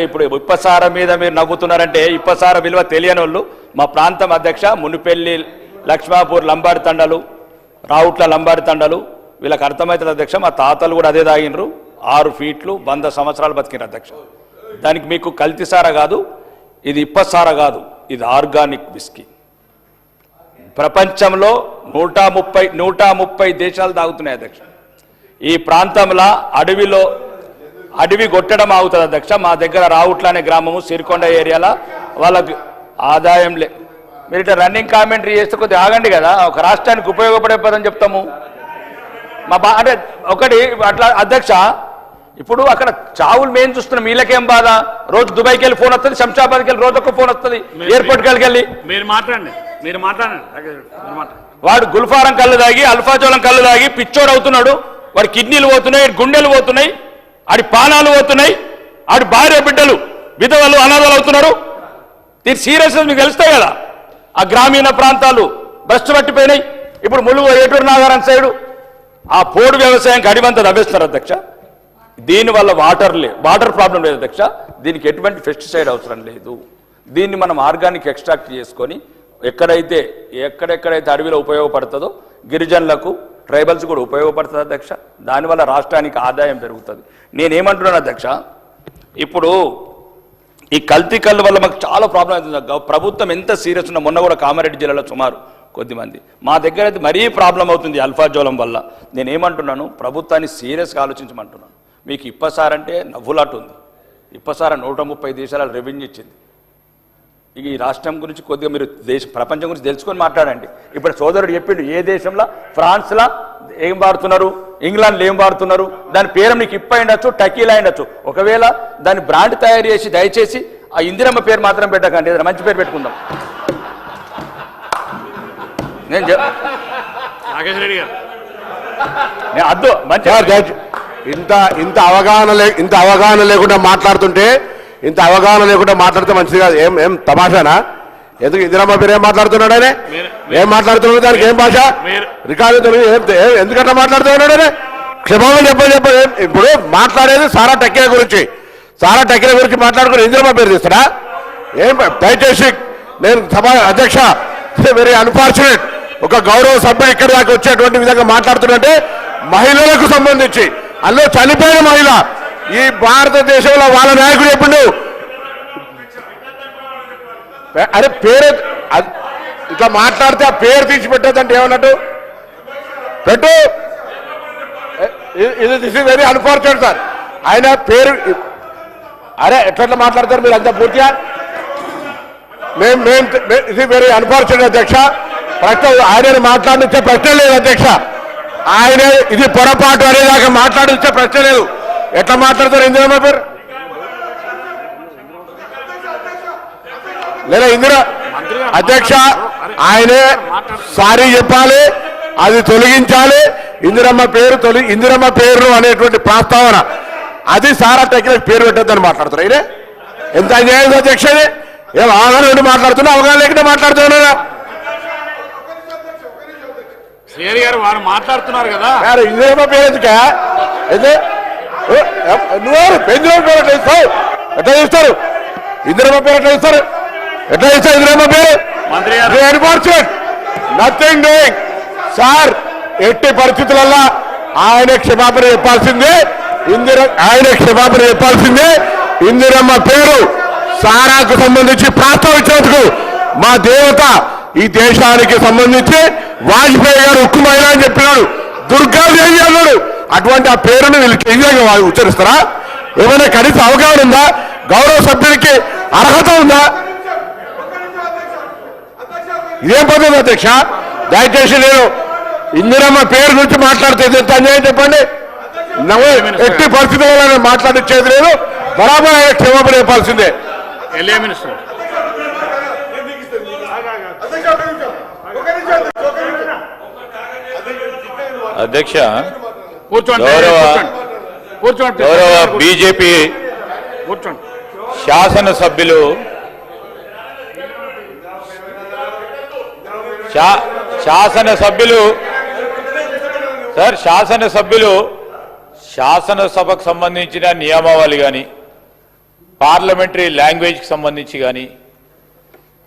ఇప్పుడు ఇప్పసార మీద మీరు నవ్వుతున్నారంటే ఇప్పసార విలువ తెలియని వాళ్ళు మా ప్రాంతం అధ్యక్ష మునిపెల్లి లక్ష్మాపూర్ లంబాడి తండలు రావుట్ల లంబాడి తండలు వీళ్ళకి అర్థమవుతుంది అధ్యక్ష. మా తాతలు కూడా అదే తాగినరు. 6 ఫీట్లు 100 సంవత్సరాలు బతికినారు అధ్యక్ష. దానికి మీకు కల్తీ సారా కాదు, ఇది ఇప్పసార కాదు, ఇది ఆర్గానిక్ విస్కీ. ప్రపంచంలో 130 దేశాలు తాగుతున్నాయి అధ్యక్ష. ఈ ప్రాంతంలో అడవి కొట్టడం అవుతుంది అధ్యక్ష. మా దగ్గర రావుట్ల అనే గ్రామము సిరికొండ ఏరియాలో వాళ్ళకి ఆదాయం మీరు ఇట్లా రన్నింగ్ కామెంటరీ చేస్తే కొద్దిగా ఆగండి కదా. ఒక రాష్ట్రానికి ఉపయోగపడే పదని చెప్తాము. అంటే ఒకటి అట్లా అధ్యక్ష. ఇప్పుడు అక్కడ చావులు మేము చూస్తున్నాం. వీళ్ళకేం బాధ? రోజు దుబాయ్కి వెళ్ళి ఫోన్ వస్తుంది, శంషాబాద్కి వెళ్ళి రోజు ఒక ఫోన్ వస్తుంది, ఎయిర్పోర్ట్కి వెళ్ళి మీరు మాట్లాడండి. వాడు గుల్ఫారం కళ్ళు తాగి అల్ఫాజోలం కళ్ళు తాగి పిచ్చోడు అవుతున్నాడు. వాడి కిడ్నీలు పోతున్నాయి, గుండెలు పోతున్నాయి, ఆడి పానాలు పోతున్నాయి, ఆడి భార్య బిడ్డలు విధవలు అనాథలు అవుతున్నారు. దీని సీరియస్నెస్ మీకు తెలుస్తాయి కదా. ఆ గ్రామీణ ప్రాంతాలు భ్రష్టు పట్టిపోయినాయి. ఇప్పుడు ములుగు ఏటూరు నాగారం సైడు ఆ పోడు వ్యవసాయానికి అడివంతా తవ్వేస్తున్నారు అధ్యక్ష. దీనివల్ల వాటర్ ప్రాబ్లం లేదు అధ్యక్ష. దీనికి ఎటువంటి పెస్టిసైడ్ అవసరం లేదు. దీన్ని మనం ఆర్గానిక్ ఎక్స్ట్రాక్ట్ చేసుకొని ఎక్కడెక్కడైతే అడవిలో ఉపయోగపడుతుందో గిరిజనులకు ట్రైబల్స్ కూడా ఉపయోగపడుతుంది అధ్యక్ష. దానివల్ల రాష్ట్రానికి ఆదాయం పెరుగుతుంది. నేనేమంటున్నాను అధ్యక్ష, ఇప్పుడు ఈ కల్తీ కళ్ళు వల్ల మాకు చాలా ప్రాబ్లం అవుతుంది. ప్రభుత్వం ఎంత సీరియస్ ఉన్నా, మొన్న కూడా కామారెడ్డి జిల్లాలో సుమారు కొద్దిమంది, మా దగ్గర అయితే మరీ ప్రాబ్లం అవుతుంది అల్ఫాజోలం వల్ల. నేనేమంటున్నాను, ప్రభుత్వాన్ని సీరియస్గా ఆలోచించమంటున్నాను. మీకు ఇప్పసారంటే నవ్వులాట ఉంది. ఇప్పసార 130 దేశాల రెవెన్యూ ఇచ్చింది. ఇక ఈ రాష్ట్రం గురించి కొద్దిగా మీరు ప్రపంచం గురించి తెలుసుకొని మాట్లాడండి. ఇప్పుడు సోదరుడు చెప్పిండు ఏ దేశంలో, ఫ్రాన్స్లో ఏం వాడుతున్నారు, ఇంగ్లాండ్లో ఏం వాడుతున్నారు. దాని పేరు మీకు ఇప్ప అయిండొచ్చు, టకీలా అయిండొచ్చు. ఒకవేళ దాని బ్రాండ్ తయారు చేసి దయచేసి ఆ ఇందిరమ్మ పేరు మాత్రం పెట్టకండి, ఏదైనా మంచి పేరు పెట్టుకుందాం. నేను అద్దు మంచి ఇంత అవగాహన లేకుండా మాట్లాడుతుంటే మంచిది కాదు. ఏం తమాషానా? ఎందుకు ఇందిరమ్మ పేరు ఏం మాట్లాడుతున్నాడు ఆయన? ఏం మాట్లాడుతున్నాడు? దానికి ఏం భాష రికార్డు ఎందుకట్లా మాట్లాడుతున్నాడు ఆయన? క్షమాపణ చెప్ప. ఇప్పుడు మాట్లాడేది సారా టెక్కిల గురించి మాట్లాడుకుని ఇందిరమ్మ పేరు తీస్తాడా? ఏం దయచేసి నేను సభ అధ్యక్ష, వెరీ అన్ఫార్చునేట్. ఒక గౌరవ సభ్యుడు ఇక్కడి దాకా వచ్చేటువంటి విధంగా మాట్లాడుతున్నట్టే మహిళలకు సంబంధించి, అందులో చనిపోయిన మహిళ ఈ భారతదేశంలో వాళ్ళ నాయకుడు చెప్పిండు. అరే పేరు ఇట్లా మాట్లాడితే ఆ పేరు తీసి పెట్టద్దంటే ఏమన్నట్టు పెట్టు. This is very unfortunate sir. ఆయన పేరు అరే ఎట్లా మాట్లాడతారు మీరు అంతా పూర్తిగా? ఇది వెరీ అన్ఫార్చునేట్ అధ్యక్ష. ప్రశ్న ఆయన మాట్లాడించే ప్రశ్న లేదు అధ్యక్ష. ఆయన ఇది పొరపాటు అనేదాకా మాట్లాడించే ప్రశ్న లేదు. ఎట్లా మాట్లాడతారు ఇందిరమ్మ పేరు? లేదా అధ్యక్ష ఆయనే సారీ చెప్పాలి, అది తొలగించాలి. ఇందిరమ్మ పేరు అనేటువంటి ప్రస్తావన అది సారా టెక్నిక్ పేరు పెట్టద్దని మాట్లాడుతారు. అయినా ఎంత అన్యాయం అధ్యక్ష. ఏం అవగాహన ఉండి మాట్లాడుతున్నా, అవగాహన లేకుండా మాట్లాడుతున్నా. శ్రీహరి గారు వారు మాట్లాడుతున్నారు కదా. ఇందిరమ్మ పేరు ఎందుకా? నువ్వు ఇందిరమ్మ పేరు ఎట్లా ఇస్తావు? ఎట్లా ఇస్తారు ఇందిరమ్మ పేరు? ఎట్లా ఇస్తారు ఇందిరమ్మ పేరు? Nothing doing sir. ఎట్టి పరిస్థితులలో ఆయన క్షమాపణ చెప్పాల్సిందే. ఇందిరమ్మ పేరు సారాకు సంబంధించి ప్రస్తావించినందుకు మా దేవత ఈ దేశానికి సంబంధించి వాజ్పేయి గారు ఉక్కు మహిళ అని చెప్పినాడు, దుర్గాదేవి అన్నాడు. అటువంటి ఆ పేరును వీళ్ళు కేంద్రంగా ఉచ్చరిస్తారా? ఏమైనా కనీస అవగాహన ఉందా? గౌరవ సభ్యుడికి అర్హత ఉందా? ఇదేం పద్ధతి అధ్యక్ష? దయచేసి నేను ఇందిరమ్మ పేరు గురించి మాట్లాడితే ఎంత అన్యాయం చెప్పండి. ఎట్టి పరిస్థితుల్లో మాట్లాడించేది లేదు. బరాబర్ ఆయన క్షమాపణ చెప్పాల్సిందే. అధ్యక్ష, కూర్చోండి. గౌరవ బీజేపీ శాసనసభ్యులు శాసనసభకు సంబంధించిన నియమావళి కానీ పార్లమెంటరీ లాంగ్వేజ్కి సంబంధించి కానీ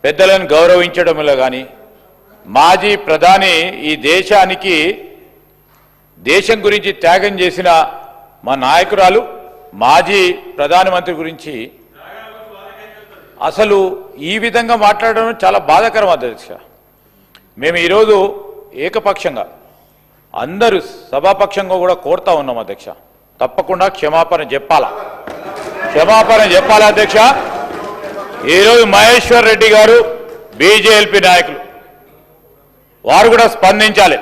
పెద్దలను గౌరవించడంలో కానీ మాజీ ప్రధాని ఈ దేశం గురించి త్యాగం చేసిన మా నాయకురాలు మాజీ ప్రధానమంత్రి గురించి అసలు ఈ విధంగా మాట్లాడడం చాలా బాధాకరం అధ్యక్ష. మేము ఈరోజు ఏకపక్షంగా అందరూ సభాపక్షంగా కూడా కోరుతా ఉన్నాం అధ్యక్ష, తప్పకుండా క్షమాపణ చెప్పాలా అధ్యక్ష. ఈరోజు మహేశ్వర్ రెడ్డి గారు బీజేపీ నాయకులు వారు కూడా స్పందించాలి.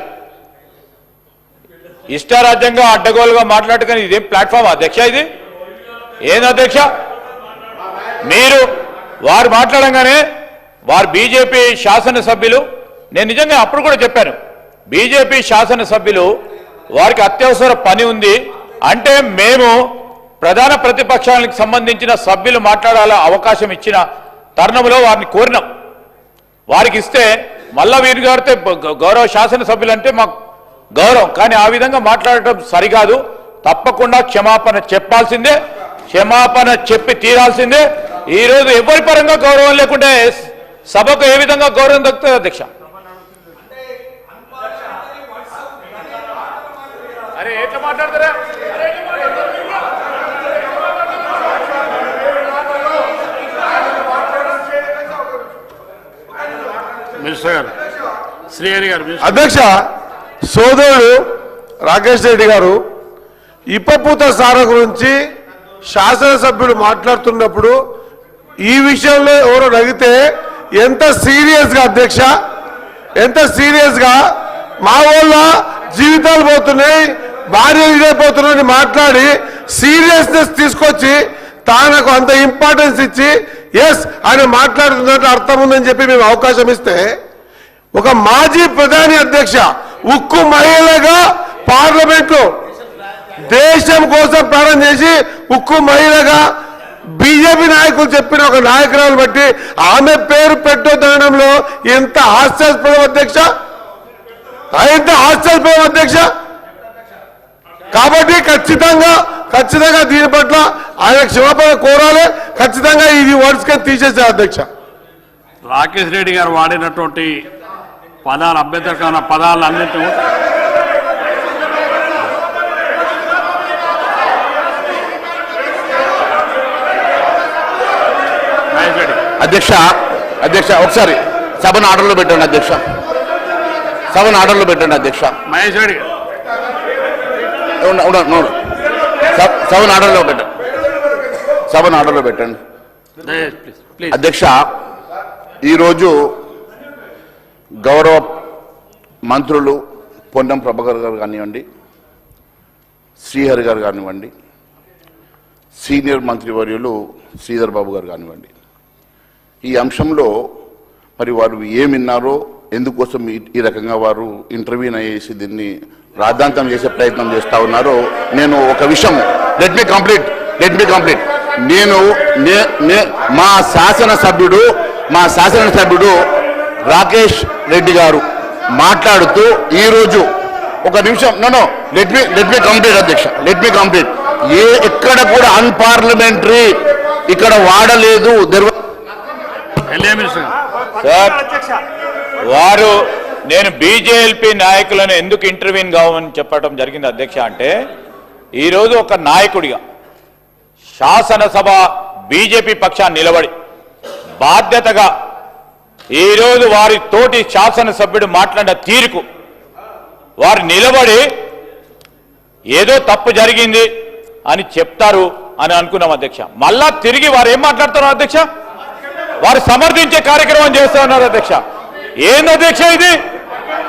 ఇష్టారాజ్యంగా అడ్డగోలుగా మాట్లాడుకుని ఇదేం ప్లాట్ఫామ్ అధ్యక్ష? ఇది ఏంది అధ్యక్ష? మీరు వారు మాట్లాడంగానే వారు బీజేపీ శాసనసభ్యులు, నేను నిజంగా అప్పుడు కూడా చెప్పాను, బీజేపీ శాసనసభ్యులు వారికి అత్యవసర పని ఉంది అంటే మేము ప్రధాన ప్రతిపక్షాలకు సంబంధించిన సభ్యులు మాట్లాడాల అవకాశం ఇచ్చిన తరుణంలో వారిని కోరినాం. వారికి ఇస్తే మళ్ళా వీరు గారితే గౌరవ శాసనసభ్యులు అంటే మాకు గౌరవం, కానీ ఆ విధంగా మాట్లాడటం సరికాదు. తప్పకుండా క్షమాపణ చెప్పాల్సిందే, క్షమాపణ చెప్పి తీరాల్సిందే. ఈరోజు ఎవరి పరంగా గౌరవం లేకుంటే సభకు ఏ విధంగా గౌరవం దక్కుతుంది అధ్యక్ష? అరే ఎట్లా మాట్లాడతారా? మినిస్టర్ గారు, శ్రీహరి గారు. అధ్యక్ష, సోదరుడు రాకేష్ రెడ్డి గారు ఇప్పపూత సార గురించి శాసనసభ్యులు మాట్లాడుతున్నప్పుడు ఈ విషయంలో ఎవరో అడిగితే ఎంత సీరియస్ గా అధ్యక్ష, ఎంత సీరియస్ గా మా వాళ్ళ జీవితాలు పోతున్నాయి, భార్యలు ఇదైపోతున్నాయని మాట్లాడి సీరియస్నెస్ తీసుకొచ్చి తానకు అంత ఇంపార్టెన్స్ ఇచ్చి ఎస్ ఆయన మాట్లాడుతున్నట్టు అర్థం ఉందని చెప్పి మేము అవకాశం ఇస్తే ఒక మాజీ ప్రధాని అధ్యక్ష ఉక్కు మహిళగా పార్లమెంట్ లో దేశం కోసం ప్రాణం చేసి ఉక్కు మహిళగా బీజేపీ నాయకులు చెప్పిన ఒక నాయకురాలు బట్టి ఆమె పేరు పెట్టొద్దనడంలో ఎంత హాస్యాస్పదం అధ్యక్ష, ఎంత హాస్యాస్పదం అధ్యక్ష. కాబట్టి ఖచ్చితంగా దీని పట్ల ఆయన క్షమాపణ కోరాలి, ఖచ్చితంగా ఇది వర్డ్స్ కింద తీసేసే అధ్యక్ష. రాకేష్ రెడ్డి గారు వాడినటువంటి పదాలు అభ్యంతరకరమైన పదాలు అన్నింటి అధ్యక్ష ఒకసారి సభను ఆర్డర్లో పెట్టండి అధ్యక్ష, సభను ఆర్డర్లో పెట్టండి అధ్యక్ష. మహేష్ రెడ్డి సభను ఆర్డర్లో పెట్టండి, సభను ఆర్డర్లో పెట్టండి అధ్యక్ష. ఈరోజు గౌరవ మంత్రులు పొన్నం ప్రభాకర్ గారు కానివ్వండి, శ్రీహరి గారు కానివ్వండి, సీనియర్ మంత్రివర్యులు శ్రీధర్ బాబు గారు కానివ్వండి, ఈ అంశంలో మరి వారు ఏం విన్నారో, ఎందుకోసం ఈ రకంగా వారు ఇంటర్వ్యూన్ అయ్యేసి దీన్ని రాద్ధాంతం చేసే ప్రయత్నం చేస్తూ ఉన్నారో నేను ఒక విషయం లెట్ మీ కంప్లీట్ నేను మా శాసనసభ్యుడు రాకేష్ రెడ్డి గారు మాట్లాడుతూ ఈరోజు ఒక నిమిషం లెట్ మీ కంప్లీట్ అధ్యక్ష, ఎక్కడ కూడా అన్పార్లమెంటరీ ఇక్కడ వాడలేదు సార్. వారు నేను బీజేపీ నాయకులను ఎందుకు ఇంటర్వ్యూన్ కావని చెప్పడం జరిగింది అధ్యక్ష అంటే, ఈరోజు ఒక నాయకుడిగా శాసనసభ బీజేపీ పక్షాన్ని నిలబడి బాధ్యతగా ఈరోజు వారి తోటి శాసనసభ్యుడు మాట్లాడిన తీరుకు వారు నిలబడి ఏదో తప్పు జరిగింది అని చెప్తారు అని అనుకున్నాం అధ్యక్ష. మళ్ళా తిరిగి వారు ఏం మాట్లాడుతున్నారు అధ్యక్ష? వారు సమర్థించే కార్యక్రమం చేస్తా ఉన్నారు అధ్యక్ష. ఏంది అధ్యక్ష ఇది?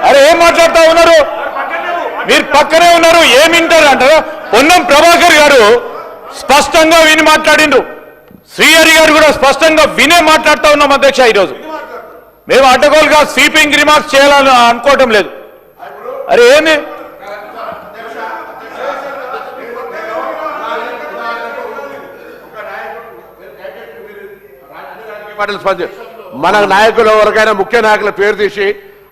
అరే ఏం మాట్లాడుతూ ఉన్నారు మీరు? పక్కనే ఉన్నారు, ఏం వింటారు అంటారు? పొన్నం ప్రభాకర్ గారు స్పష్టంగా విని మాట్లాడిండు, శ్రీహరి గారు కూడా స్పష్టంగా వినే మాట్లాడుతూ ఉన్నాం అధ్యక్ష. ఈరోజు మేము అడ్డగోలుగా స్వీపింగ్ రిమార్క్స్ చేయాలని అనుకోవటం లేదు. అరే ఏంది? మన నాయకులు ఎవరికైనా ముఖ్య నాయకుల పేరు తీసి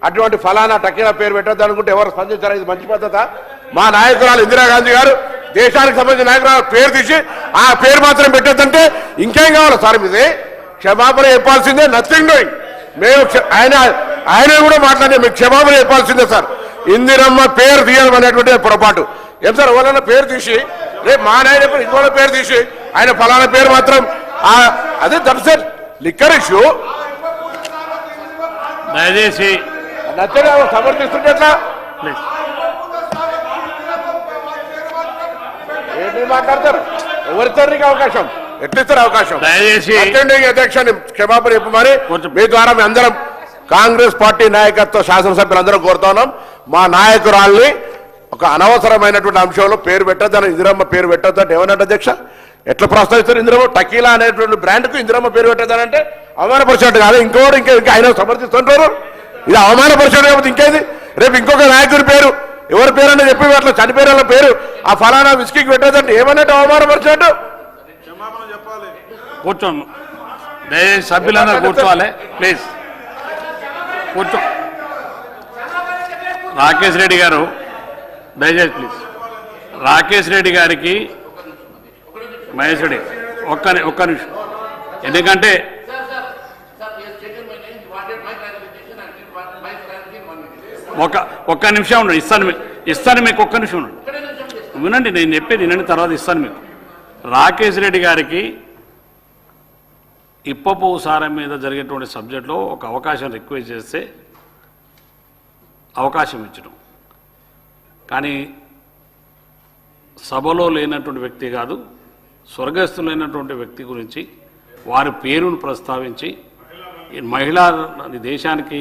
అటువంటి ఫలానా టకీలా పేరు పెట్టద్దు అనుకుంటే ఎవరు స్పందించారు? ఇది మంచి పద్ధత? మా నాయకురాలు ఇందిరాగాంధీ గారు దేశానికి సంబంధించిన నాయకురాలు పేరు తీసి ఆ పేరు మాత్రం పెట్టొద్దంటే ఇంకేం కావాలి సార్ మీది? క్షమాపణ చెప్పాల్సిందే, నథింగ్ డూయింగ్. మేము ఆయన కూడా మాట్లాడే మీకు క్షమాపణ చెప్పాల్సిందే సార్. ఇందిరమ్మ పేరు తీయడం అనేటువంటి పొరపాటు. ఏం సార్, ఎవరైనా పేరు తీసి రేపు మా నాయన ఇంకో పేరు తీసి ఆయన ఫలానా పేరు మాత్రం అదే దట్స్ ఇట్. లిక్కర్ ఇష్యూ దయచేసి నచ్చగా సమర్థిస్తుంటే ఎట్లా? ప్లీజ్ ఏంటి మాట్లాడతారు? ఎవరిస్తారు నీకు అవకాశం? ఎట్లిస్తారు అవకాశం? దయచేసి అధ్యక్షుని క్షమాపణ చెప్పమని మీ ద్వారా మీ అందరం కాంగ్రెస్ పార్టీ నాయకత్వ శాసనసభ్యులందరూ కోరుతా ఉన్నాం. మా నాయకురాల్ని ఒక అనవసరమైనటువంటి అంశంలో పేరు పెట్టద్దని, ఇందిరమ్మ పేరు పెట్టద్దంటే ఏమన్నట్టు అధ్యక్ష? ఎట్లా ప్రస్తావిస్తారు? ఇందిరమ్మ టకీలా అనేటువంటి బ్రాండ్కు ఇందిరమ్మ పేరు పెట్టద్దానంటే అవమానపరిచినట్టు కాదు. ఇంకోటి ఇంకా ఆయన సమర్థిస్తుంటారు. ఇది అవమానపరిచినట్టు కాకపోతే ఇంకేది? రేపు ఇంకొక నాయకుడి పేరు ఎవరి పేరు అని చెప్పి అట్లా చనిపోయిన వాళ్ళ పేరు ఆ ఫలానా విస్కీకి పెట్టద్దంటే ఏమన్నట్టు? అవమానపరిచినట్టు. కూర్చోండి, దయచేసి సభ్యులందరూ కూర్చోవాలి. ప్లీజ్ కూర్చో. రాకేష్ రెడ్డి గారు దయచేసి ప్లీజ్. రాకేష్ రెడ్డి గారికి మహేష్ రెడ్డి ఒక్క నిమిషం, ఎందుకంటే ఒక్క నిమిషం ఉండండి. ఇస్తాను మీకు ఒక్క నిమిషం ఉండండి. వినండి, నేను చెప్పేది వినండి, తర్వాత ఇస్తాను మీకు. రాకేష్ రెడ్డి గారికి ఇప్పపు సారం మీద జరిగేటువంటి సబ్జెక్టులో ఒక అవకాశం రిక్వెస్ట్ చేస్తే అవకాశం ఇచ్చడం, కానీ సభలో లేనటువంటి వ్యక్తి కాదు, స్వర్గస్థులైనటువంటి వ్యక్తి గురించి వారి పేరును ప్రస్తావించి మహిళా దేశానికి